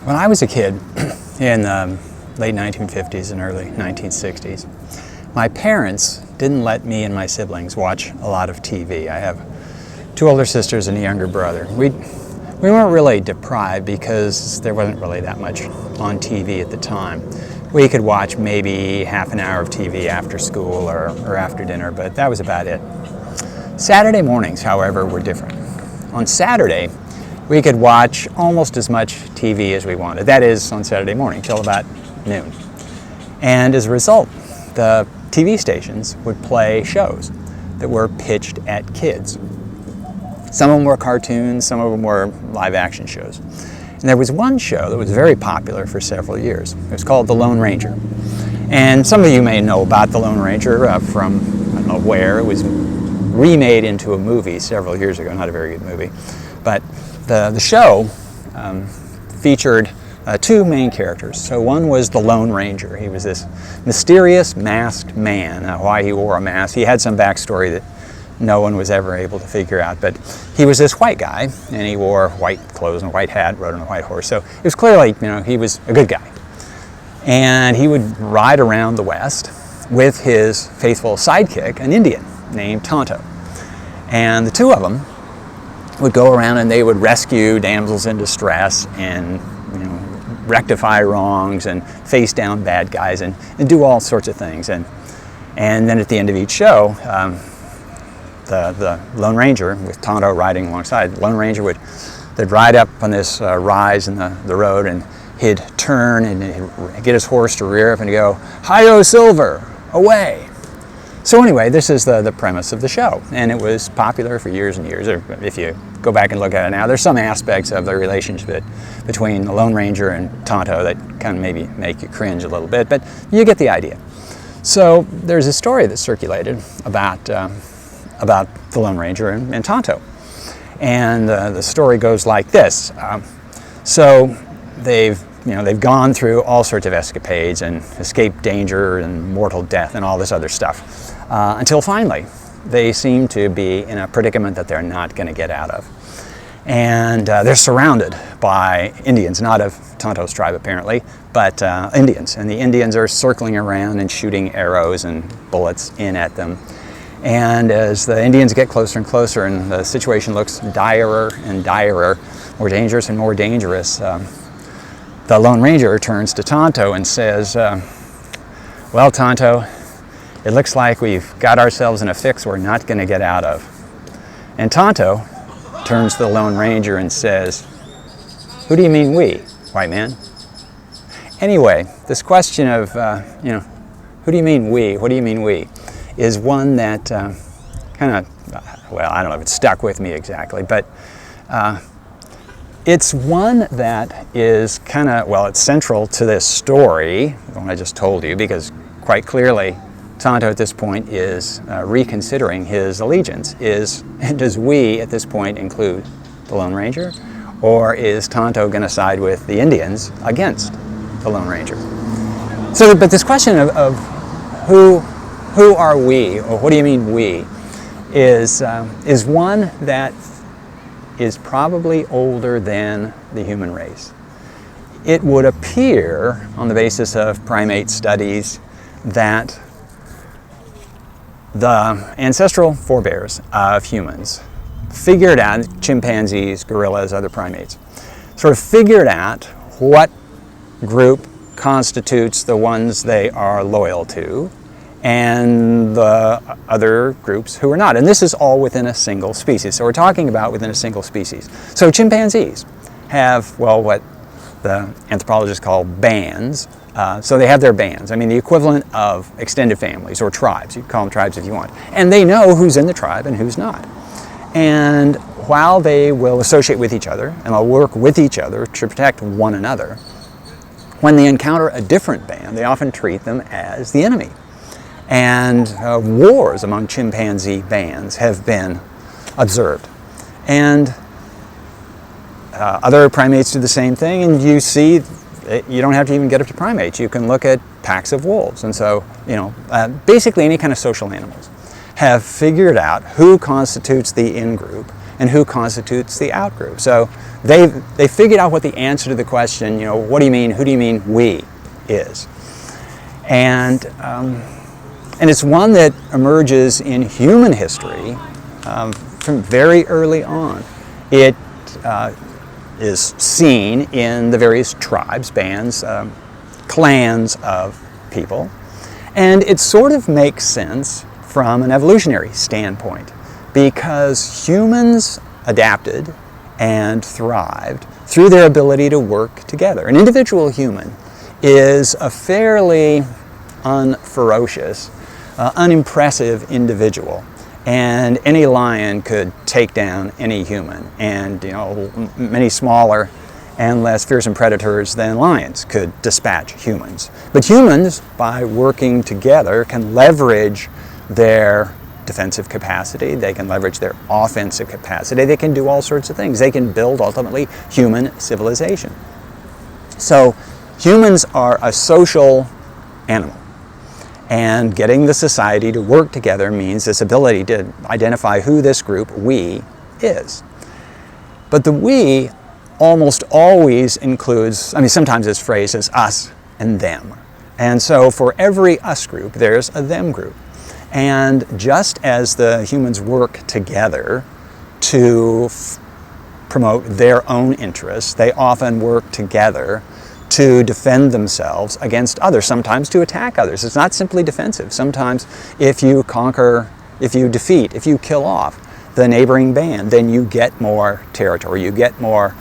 When I was a kid in the late 1950s and early 1960s, my parents didn't let me and my siblings watch a lot of TV. I have two older sisters and a younger brother. We weren't really deprived because there wasn't really that much on TV at the time. We could watch maybe half an hour of TV after school or after dinner, but that was about it. Saturday mornings, however, were different. On Saturday, we could watch almost as much TV as we wanted. That is, on Saturday morning, till about noon. And as a result, the TV stations would play shows that were pitched at kids. Some of them were cartoons, some of them were live action shows. And there was one show that was very popular for several years. It was called The Lone Ranger. And some of you may know about The Lone Ranger from, I don't know where. It was remade into a movie several years ago, not a very good movie. But the show featured two main characters. So one was the Lone Ranger. He was this mysterious masked man. Why he wore a mask, he had some backstory that no one was ever able to figure out. But he was this white guy, and he wore white clothes and a white hat, rode on a white horse. So it was clearly, he was a good guy. And he would ride around the West with his faithful sidekick, an Indian named Tonto. And the two of them would go around and they would rescue damsels in distress and rectify wrongs and face down bad guys and do all sorts of things. And then at the end of each show, the Lone Ranger, with Tonto riding alongside, the Lone Ranger they'd ride up on this rise in the road, and he'd turn and he'd get his horse to rear up and go, "Hi-yo, Silver, away!" So anyway, this is the premise of the show, and it was popular for years and years. If you go back and look at it now, there's some aspects of the relationship between the Lone Ranger and Tonto that kind of maybe make you cringe a little bit, but you get the idea. So there's a story that circulated about the Lone Ranger and Tonto, and the story goes like this. So they've gone through all sorts of escapades and escaped danger and mortal death and all this other stuff. Until finally, they seem to be in a predicament that they're not going to get out of. And they're surrounded by Indians, not of Tonto's tribe apparently, but Indians. And the Indians are circling around and shooting arrows and bullets in at them. And as the Indians get closer and closer and the situation looks direr and direr, more dangerous and more dangerous, the Lone Ranger turns to Tonto and says, "Well, Tonto, it looks like we've got ourselves in a fix we're not going to get out of." And Tonto turns to the Lone Ranger and says, "Who do you mean we, white man?" Anyway, this question of, who do you mean we, what do you mean we, is one that I don't know if it stuck with me exactly, but it's one that is it's central to this story, the one I just told you, because quite clearly Tonto at this point is reconsidering his allegiance. Does we at this point include the Lone Ranger, or is Tonto going to side with the Indians against the Lone Ranger? So, but this question of who are we, or what do you mean we, is one that is probably older than the human race. It would appear, on the basis of primate studies, that the ancestral forebears of humans figured out, chimpanzees, gorillas, other primates, sort of figured out what group constitutes the ones they are loyal to, and the other groups who are not. And this is all within a single species. So we're talking about within a single species. So chimpanzees have, what the anthropologists call bands. So they have their bands. I mean, the equivalent of extended families or tribes. You can call them tribes if you want. And they know who's in the tribe and who's not. And while they will associate with each other and they'll work with each other to protect one another, when they encounter a different band, they often treat them as the enemy. And wars among chimpanzee bands have been observed. And other primates do the same thing, and you see, you don't have to even get up to primates. You can look at packs of wolves. And so, basically any kind of social animals have figured out who constitutes the in-group and who constitutes the outgroup. So they figured out what the answer to the question, what do you mean, who do you mean we is. And it's one that emerges in human history from very early on. It is seen in the various tribes, bands, clans of people, and it sort of makes sense from an evolutionary standpoint, because humans adapted and thrived through their ability to work together. An individual human is a fairly unferocious, unimpressive individual, and any lion could take down any human, and many smaller and less fearsome predators than lions could dispatch humans. But humans, by working together, can leverage their defensive capacity, they can leverage their offensive capacity, they can do all sorts of things. They can build, ultimately, human civilization. So humans are a social animal, and getting the society to work together means this ability to identify who this group, we, is. But the we almost always includes, sometimes it's phrased as us and them. And so for every us group, there's a them group. And just as the humans work together to promote their own interests, they often work together to defend themselves against others, sometimes to attack others. It's not simply defensive. Sometimes if you conquer, if you defeat, if you kill off the neighboring band, then you get more territory, you get more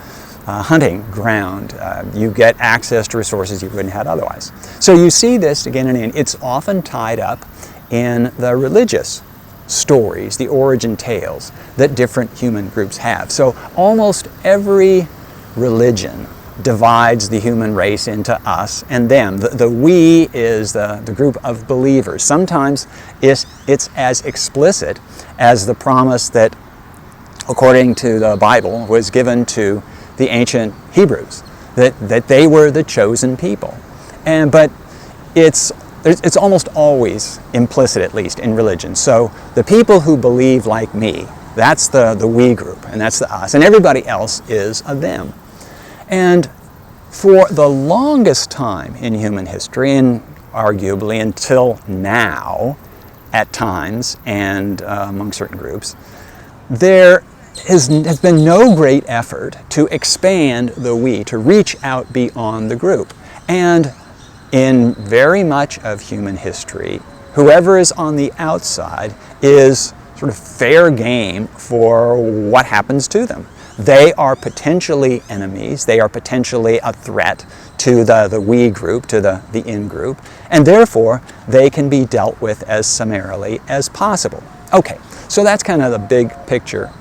hunting ground, you get access to resources you wouldn't have otherwise. So you see this again and again. It's often tied up in the religious stories, the origin tales that different human groups have. So almost every religion divides the human race into us and them. The we is the group of believers. Sometimes it's as explicit as the promise that, according to the Bible, was given to the ancient Hebrews, that they were the chosen people. But it's almost always implicit, at least in religion. So the people who believe like me, that's the we group, and that's the us, and everybody else is a them. And for the longest time in human history, and arguably until now, at times, and among certain groups, there has been no great effort to expand the we, to reach out beyond the group. And in very much of human history, whoever is on the outside is sort of fair game for what happens to them. They are potentially enemies, they are potentially a threat to the we group, to the in group, and therefore they can be dealt with as summarily as possible. Okay, so that's kind of the big picture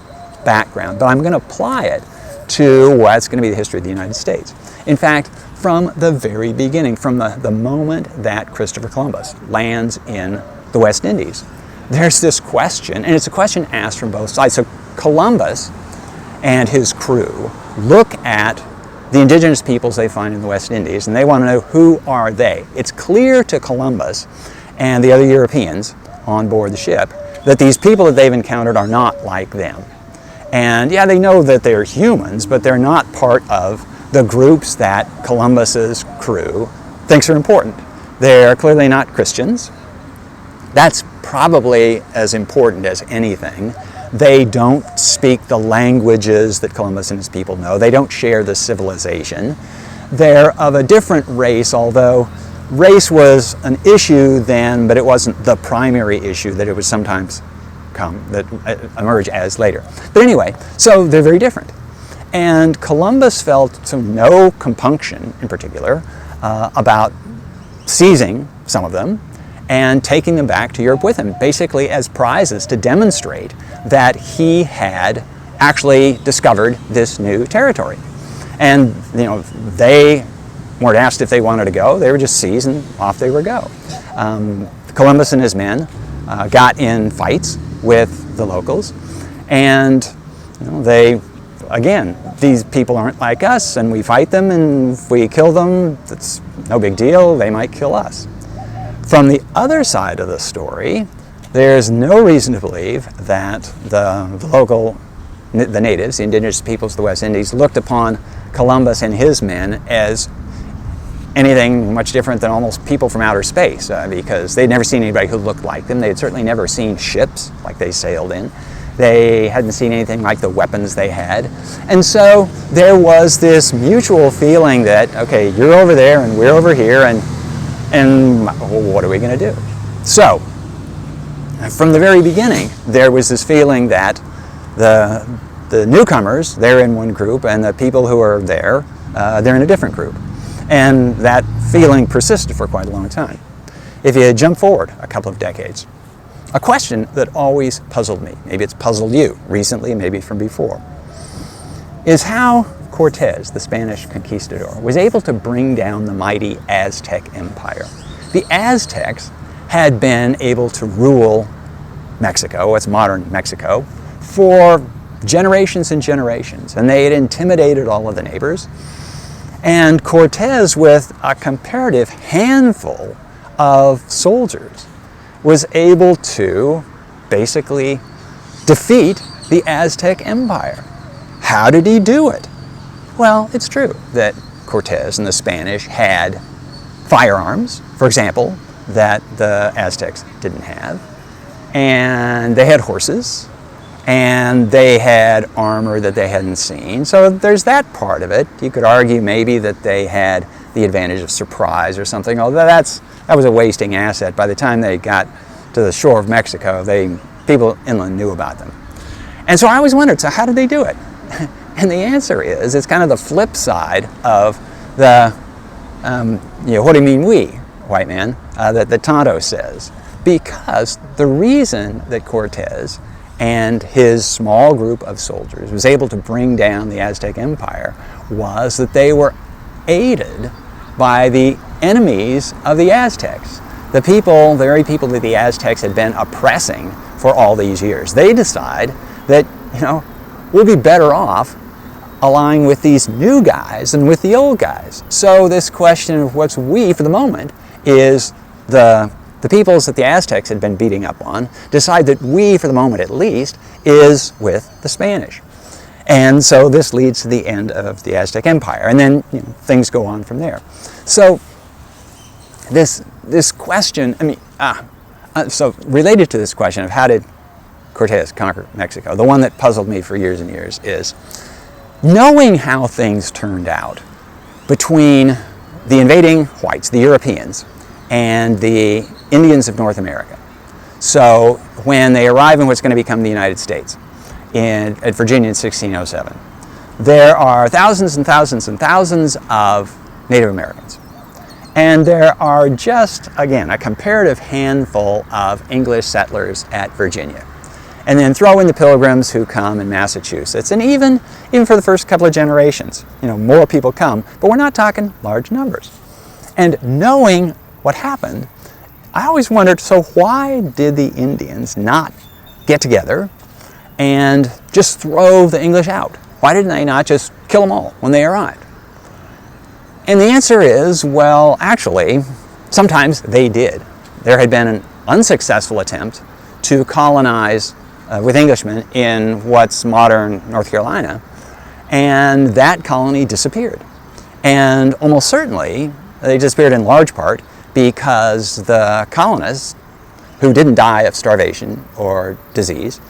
background, but I'm going to apply it to what's going to be the history of the United States. In fact, from the very beginning, from the moment that Christopher Columbus lands in the West Indies, there's this question, and it's a question asked from both sides. So Columbus and his crew look at the indigenous peoples they find in the West Indies, and they want to know, who are they? It's clear to Columbus and the other Europeans on board the ship that these people that they've encountered are not like them. And yeah, they know that they're humans, but they're not part of the groups that Columbus's crew thinks are important. They're clearly not Christians. That's probably as important as anything. They don't speak the languages that Columbus and his people know. They don't share the civilization. They're of a different race, although race was an issue then, but it wasn't the primary issue that it would sometimes emerge as later. But anyway, so they're very different. And Columbus felt no compunction, in particular, about seizing some of them and taking them back to Europe with him, basically as prizes to demonstrate that he had actually discovered this new territory. And they weren't asked if they wanted to go. They were just seized and off they would go. Columbus and his men got in fights with the locals, and they, again, these people aren't like us, and we fight them, and if we kill them, it's no big deal. They might kill us. From the other side of the story, there's no reason to believe that the local the natives, the indigenous peoples of the West Indies, looked upon Columbus and his men as anything much different than almost people from outer space, because they'd never seen anybody who looked like them. They had certainly never seen ships like they sailed in. They hadn't seen anything like the weapons they had. And so there was this mutual feeling that, okay, you're over there and we're over here, and what are we going to do? So, from the very beginning, there was this feeling that the newcomers, they're in one group, and the people who are there, they're in a different group. And that feeling persisted for quite a long time. If you jump forward a couple of decades, a question that always puzzled me, maybe it's puzzled you recently, maybe from before, is how Cortez, the Spanish conquistador, was able to bring down the mighty Aztec Empire. The Aztecs had been able to rule Mexico, what's modern Mexico, for generations and generations, and they had intimidated all of the neighbors. And Cortez, with a comparative handful of soldiers, was able to basically defeat the Aztec Empire. How did he do it? Well, it's true that Cortez and the Spanish had firearms, for example, that the Aztecs didn't have, and they had horses, and they had armor that they hadn't seen. So there's that part of it. You could argue maybe that they had the advantage of surprise or something, although that was a wasting asset. By the time they got to the shore of Mexico, people inland knew about them. And so I always wondered, so how did they do it? And the answer is, it's kind of the flip side of the, what do you mean we, white man, that Tonto says. Because the reason that Cortez and his small group of soldiers was able to bring down the Aztec Empire was that they were aided by the enemies of the Aztecs. The very people that the Aztecs had been oppressing for all these years. They decide that, we'll be better off allying with these new guys than with the old guys. So this question of what's we for the moment is the peoples that the Aztecs had been beating up on decide that we, for the moment at least, is with the Spanish. And so this leads to the end of the Aztec Empire. And then things go on from there. So this question, so related to this question of how did Cortez conquer Mexico, the one that puzzled me for years and years is knowing how things turned out between the invading whites, the Europeans, and the Indians of North America. So when they arrive in what's going to become the United States at Virginia in 1607, there are thousands and thousands and thousands of Native Americans. And there are just, again, a comparative handful of English settlers at Virginia. And then throw in the Pilgrims who come in Massachusetts. And even for the first couple of generations, more people come, but we're not talking large numbers. And knowing what happened, I always wondered, so why did the Indians not get together and just throw the English out? Why didn't they not just kill them all when they arrived? And the answer is, well, actually, sometimes they did. There had been an unsuccessful attempt to colonize with Englishmen in what's modern North Carolina, and that colony disappeared. And almost certainly, they disappeared in large part because the colonists, who didn't die of starvation or disease,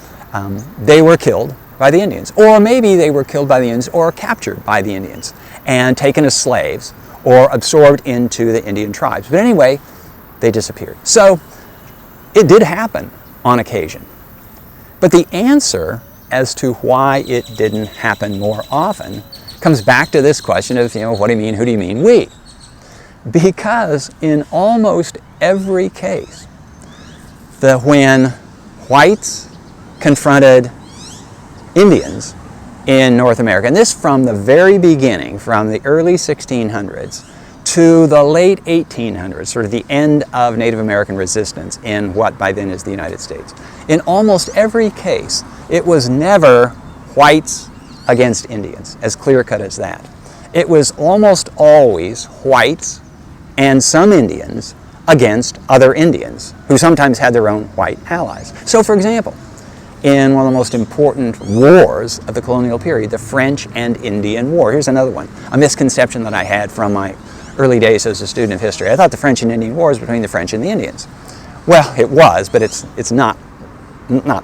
they were killed by the Indians. Or maybe they were killed by the Indians or captured by the Indians and taken as slaves or absorbed into the Indian tribes. But anyway, they disappeared. So it did happen on occasion. But the answer as to why it didn't happen more often comes back to this question of, what do you mean, who do you mean, we? Because in almost every case, when whites confronted Indians in North America, and this from the very beginning, from the early 1600s to the late 1800s, sort of the end of Native American resistance in what by then is the United States. In almost every case, it was never whites against Indians, as clear-cut as that. It was almost always whites and some Indians against other Indians, who sometimes had their own white allies. So, for example, in one of the most important wars of the colonial period, the French and Indian War. Here's another one, a misconception that I had from my early days as a student of history. I thought the French and Indian War was between the French and the Indians. Well, it was, but it's not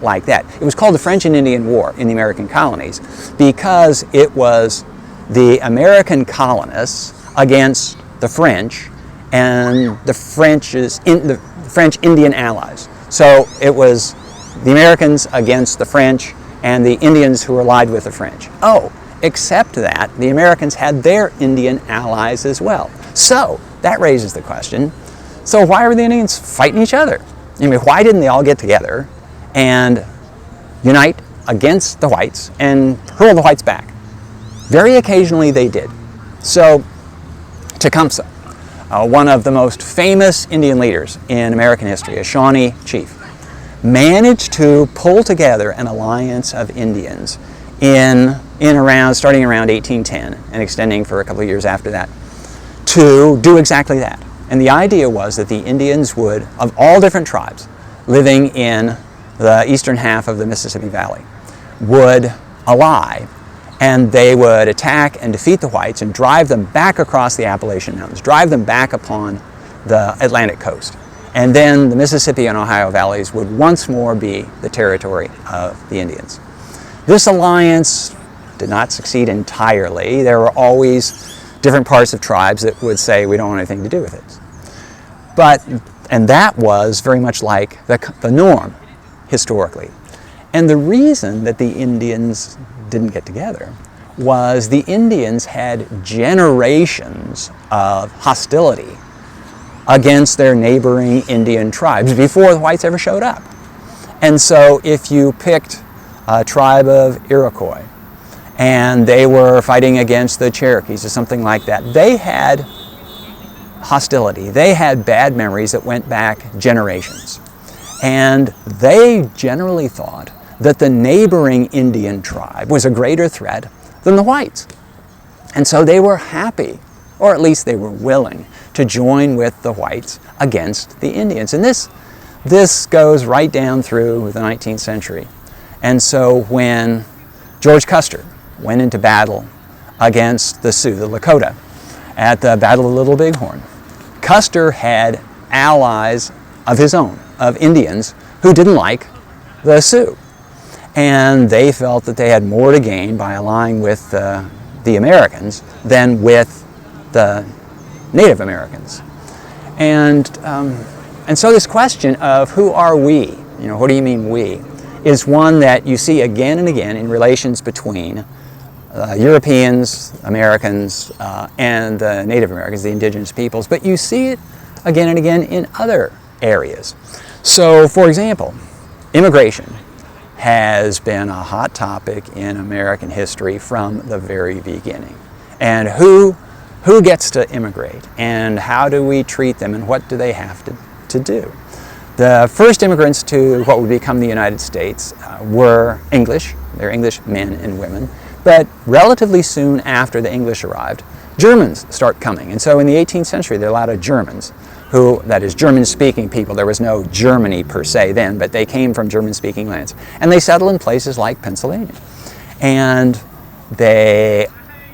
like that. It was called the French and Indian War in the American colonies because it was the American colonists against the French and the French Indian allies. So it was the Americans against the French and the Indians who were allied with the French. Oh, except that the Americans had their Indian allies as well. So that raises the question, so why were the Indians fighting each other? I mean, why didn't they all get together and unite against the whites and hurl the whites back? Very occasionally they did. So Tecumseh, one of the most famous Indian leaders in American history, a Shawnee chief, managed to pull together an alliance of Indians starting around 1810 and extending for a couple of years after that, to do exactly that. And the idea was that the Indians would, of all different tribes living in the eastern half of the Mississippi Valley, would ally, and they would attack and defeat the whites and drive them back across the Appalachian Mountains, drive them back upon the Atlantic coast. And then the Mississippi and Ohio valleys would once more be the territory of the Indians. This alliance did not succeed entirely. There were always different parts of tribes that would say, we don't want anything to do with it. And that was very much like the norm historically. And the reason that the Indians didn't get together was the Indians had generations of hostility against their neighboring Indian tribes before the whites ever showed up. And so if you picked a tribe of Iroquois and they were fighting against the Cherokees or something like that, they had hostility. They had bad memories that went back generations. And they generally thought that the neighboring Indian tribe was a greater threat than the whites. And so they were happy, or at least they were willing, to join with the whites against the Indians. And this goes right down through the 19th century. And so when George Custer went into battle against the Sioux, the Lakota, at the Battle of Little Bighorn, Custer had allies of his own, of Indians, who didn't like the Sioux. And they felt that they had more to gain by allying with the Americans than with the Native Americans. And so this question of who are we, what do you mean we, is one that you see again and again in relations between Europeans, Americans, and the Native Americans, the indigenous peoples, but you see it again and again in other areas. So, for example, immigration has been a hot topic in American history from the very beginning. And who gets to immigrate, and how do we treat them, and what do they have to do? The first immigrants to what would become the United States were English. They're English men and women. But relatively soon after the English arrived, Germans start coming. And so in the 18th century, there are a lot of Germans that is German-speaking people. There was no Germany per se then, but they came from German-speaking lands. And they settled in places like Pennsylvania. And they,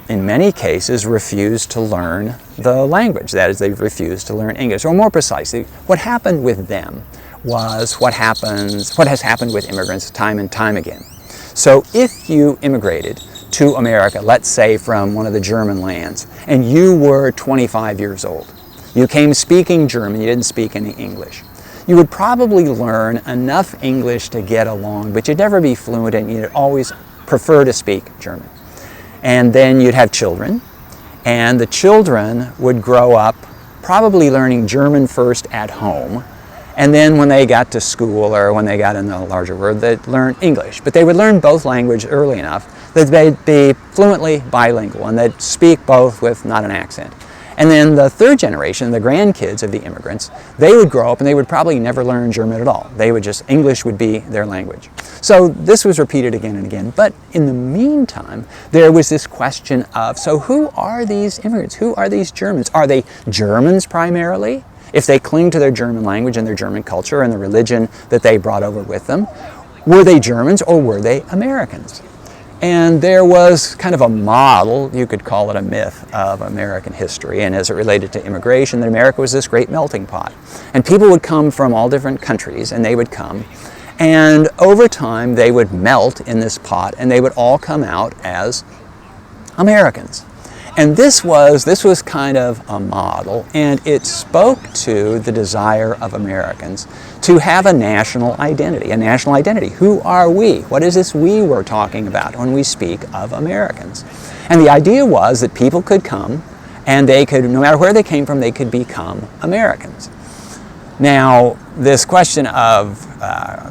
in many cases, refused to learn the language. That is, they refused to learn English. Or more precisely, what happened with them was what has happened with immigrants time and time again. So if you immigrated to America, let's say from one of the German lands, and you were 25 years old, you came speaking German, you didn't speak any English, you would probably learn enough English to get along, but you'd never be fluent and you'd always prefer to speak German. And then you'd have children, and the children would grow up probably learning German first at home, and then when they got to school or when they got in the larger world, they'd learn English. But they would learn both languages early enough that they'd be fluently bilingual and they'd speak both with not an accent. And then the third generation, the grandkids of the immigrants, they would grow up and they would probably never learn German at all. English would be their language. So this was repeated again and again. But in the meantime, there was this question of, so who are these immigrants? Who are these Germans? Are they Germans primarily, if they cling to their German language and their German culture and the religion that they brought over with them? Were they Germans or were they Americans? And there was kind of a model, you could call it a myth, of American history, and as it related to immigration, that America was this great melting pot. And people would come from all different countries, and they would come, and over time they would melt in this pot, and they would all come out as Americans. And this was kind of a model, and it spoke to the desire of Americans to have a national identity. A national identity. Who are we? What is this we we're talking about when we speak of Americans? And the idea was that people could come, and they could, no matter where they came from, they could become Americans. Now, this question of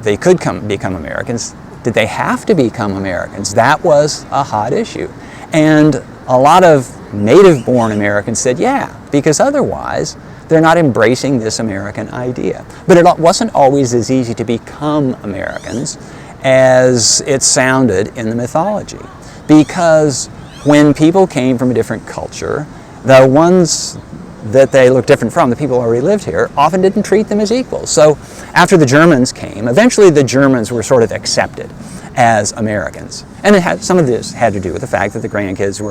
they could become Americans, did they have to become Americans? That was a hot issue. And a lot of native-born Americans said, yeah, because otherwise they're not embracing this American idea. But it wasn't always as easy to become Americans as it sounded in the mythology. Because when people came from a different culture, the ones that they looked different from, the people who already lived here, often didn't treat them as equals. So after the Germans came, eventually the Germans were sort of accepted as Americans. And some of this had to do with the fact that the grandkids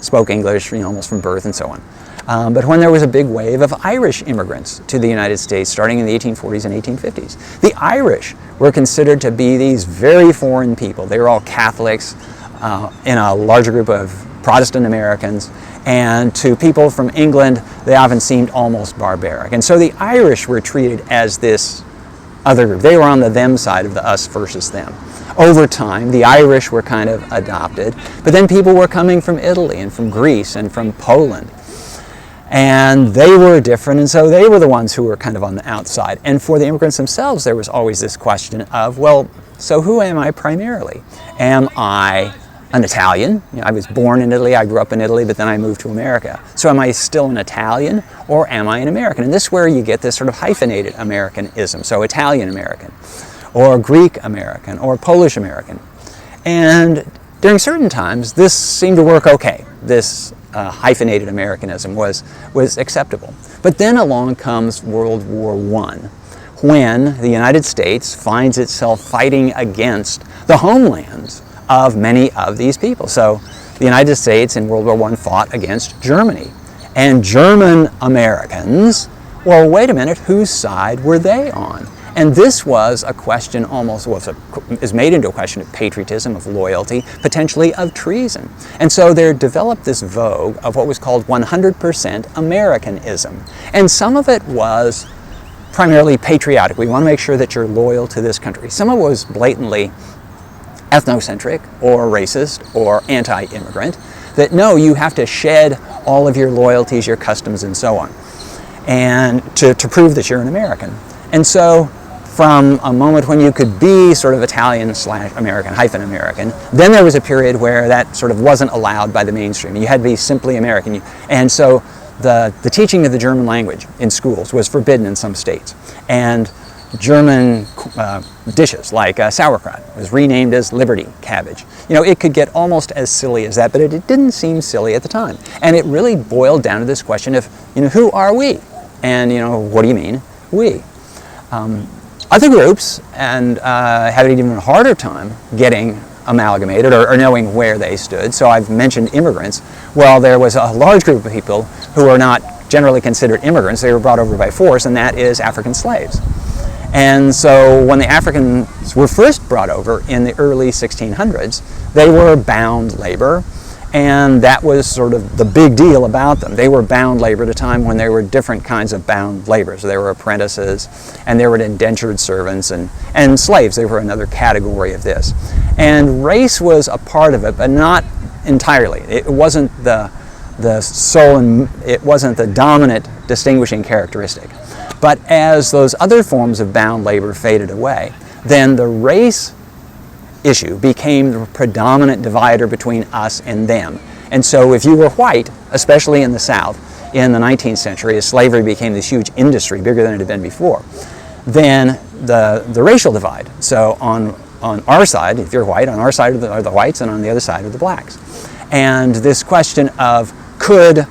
spoke English, almost from birth and so on. But when there was a big wave of Irish immigrants to the United States starting in the 1840s and 1850s, the Irish were considered to be these very foreign people. They were all Catholics in a larger group of Protestant Americans, and to people from England, they often seemed almost barbaric. And so the Irish were treated as this other group. They were on the them side of the us versus them. Over time, the Irish were kind of adopted, but then people were coming from Italy and from Greece and from Poland. And they were different, and so they were the ones who were kind of on the outside. And for the immigrants themselves, there was always this question of, well, so who am I primarily? Am I an Italian? I was born in Italy, I grew up in Italy, but then I moved to America. So am I still an Italian, or am I an American? And this is where you get this sort of hyphenated Americanism, so Italian American, or Greek American, or Polish American. And during certain times, this seemed to work okay. This hyphenated Americanism was acceptable. But then along comes World War I, when the United States finds itself fighting against the homelands of many of these people. So the United States in World War I fought against Germany. And German Americans, well, wait a minute, whose side were they on? And this was a question is made into a question of patriotism, of loyalty, potentially of treason. And so there developed this vogue of what was called 100% Americanism. And some of it was primarily patriotic. We want to make sure that you're loyal to this country. Some of it was blatantly ethnocentric or racist or anti-immigrant, that no, you have to shed all of your loyalties, your customs, and so on, and to prove that you're an American. And so from a moment when you could be sort of Italian/American, -American, then there was a period where that sort of wasn't allowed by the mainstream. You had to be simply American. And so the teaching of the German language in schools was forbidden in some states. And German dishes like sauerkraut was renamed as Liberty cabbage. It could get almost as silly as that, but it didn't seem silly at the time. And it really boiled down to this question of, who are we? And, what do you mean, we? Other groups had an even harder time getting amalgamated or knowing where they stood. So I've mentioned immigrants. Well, there was a large group of people who are not generally considered immigrants. They were brought over by force, and that is African slaves. And so when the Africans were first brought over in the early 1600s, they were bound labor, and that was sort of the big deal about them. They were bound labor at a time when there were different kinds of bound labor. So there were apprentices, and there were indentured servants, and slaves. They were another category of this. And race was a part of it, but not entirely. It wasn't the sole, and it wasn't the dominant distinguishing characteristic. But as those other forms of bound labor faded away, then the race issue became the predominant divider between us and them. And so if you were white, especially in the South, in the 19th century, as slavery became this huge industry, bigger than it had been before, then the racial divide. So on our side, if you're white, on our side are the whites, and on the other side are the blacks. And this question of, could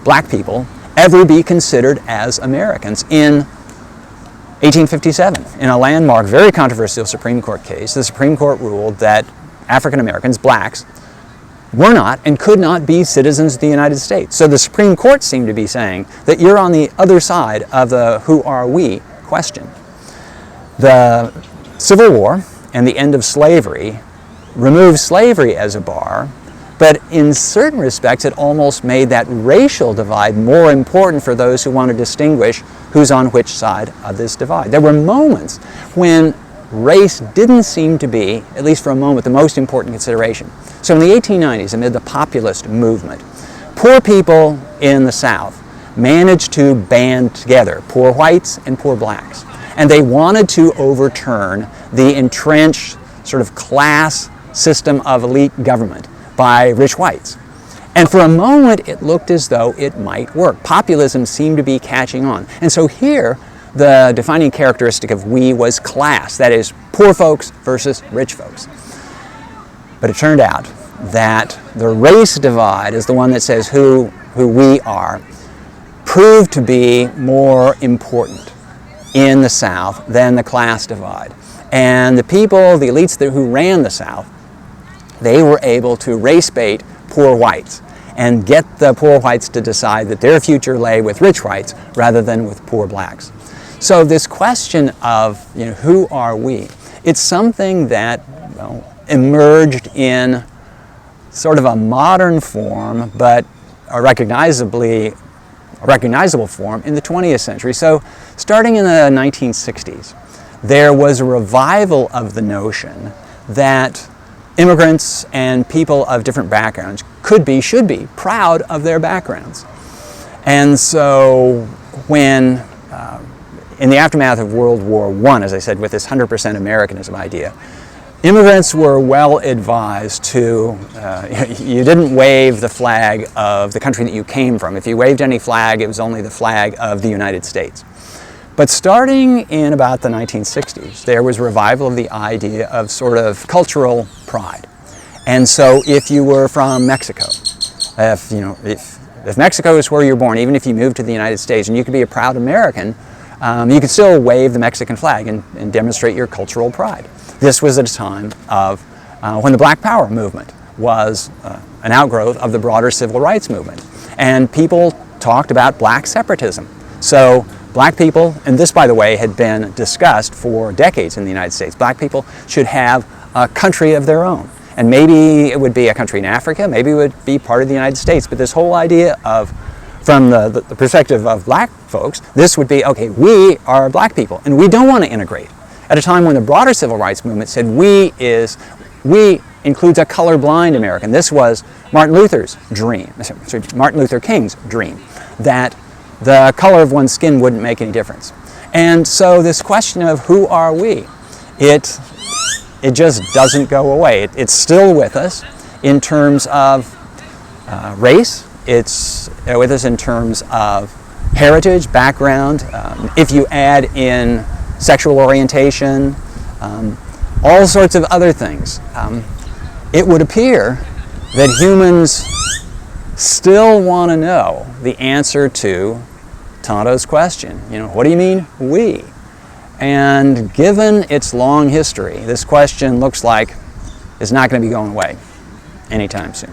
black people ever be considered as Americans in 1857, in a landmark, very controversial Supreme Court case, the Supreme Court ruled that African Americans, blacks, were not and could not be citizens of the United States. So the Supreme Court seemed to be saying that you're on the other side of the who are we question. The Civil War and the end of slavery removed slavery as a bar, but in certain respects it almost made that racial divide more important for those who want to distinguish who's on which side of this divide. There were moments when race didn't seem to be, at least for a moment, the most important consideration. So in the 1890s, amid the populist movement, poor people in the South managed to band together, poor whites and poor blacks. And they wanted to overturn the entrenched sort of class system of elite government by rich whites. And for a moment, it looked as though it might work. Populism seemed to be catching on. And so here, the defining characteristic of we was class, that is, poor folks versus rich folks. But it turned out that the race divide is the one that says who we are, proved to be more important in the South than the class divide. And the people, the elites who ran the South, they were able to race bait poor whites and get the poor whites to decide that their future lay with rich whites rather than with poor blacks. So this question of who are we, it's something that emerged in sort of a modern form, but a recognizable form in the 20th century. So starting in the 1960s, there was a revival of the notion that immigrants and people of different backgrounds should be proud of their backgrounds. And so when, in the aftermath of World War I, as I said, with this 100% Americanism idea, immigrants were well advised to, you didn't wave the flag of the country that you came from. If you waved any flag, it was only the flag of the United States. But starting in about the 1960s, there was a revival of the idea of sort of cultural pride. And so if you were from Mexico, if Mexico is where you're born, even if you moved to the United States and you could be a proud American, you could still wave the Mexican flag and demonstrate your cultural pride. This was at a time of when the Black Power movement was an outgrowth of the broader civil rights movement. And people talked about black separatism. So black people, and this, by the way, had been discussed for decades in the United States, black people should have a country of their own. And maybe it would be a country in Africa, maybe it would be part of the United States, but this whole idea of, from the perspective of black folks, this would be, okay, we are black people, and we don't want to integrate. At a time when the broader civil rights movement said we includes a colorblind American. This was Martin Luther King's dream, that the color of one's skin wouldn't make any difference. And so this question of who are we, it just doesn't go away. It's still with us in terms of race. It's with us in terms of heritage, background. If you add in sexual orientation, all sorts of other things, it would appear that humans still want to know the answer to Tonto's question. What do you mean, we? And given its long history, this question looks like it's not going to be going away anytime soon.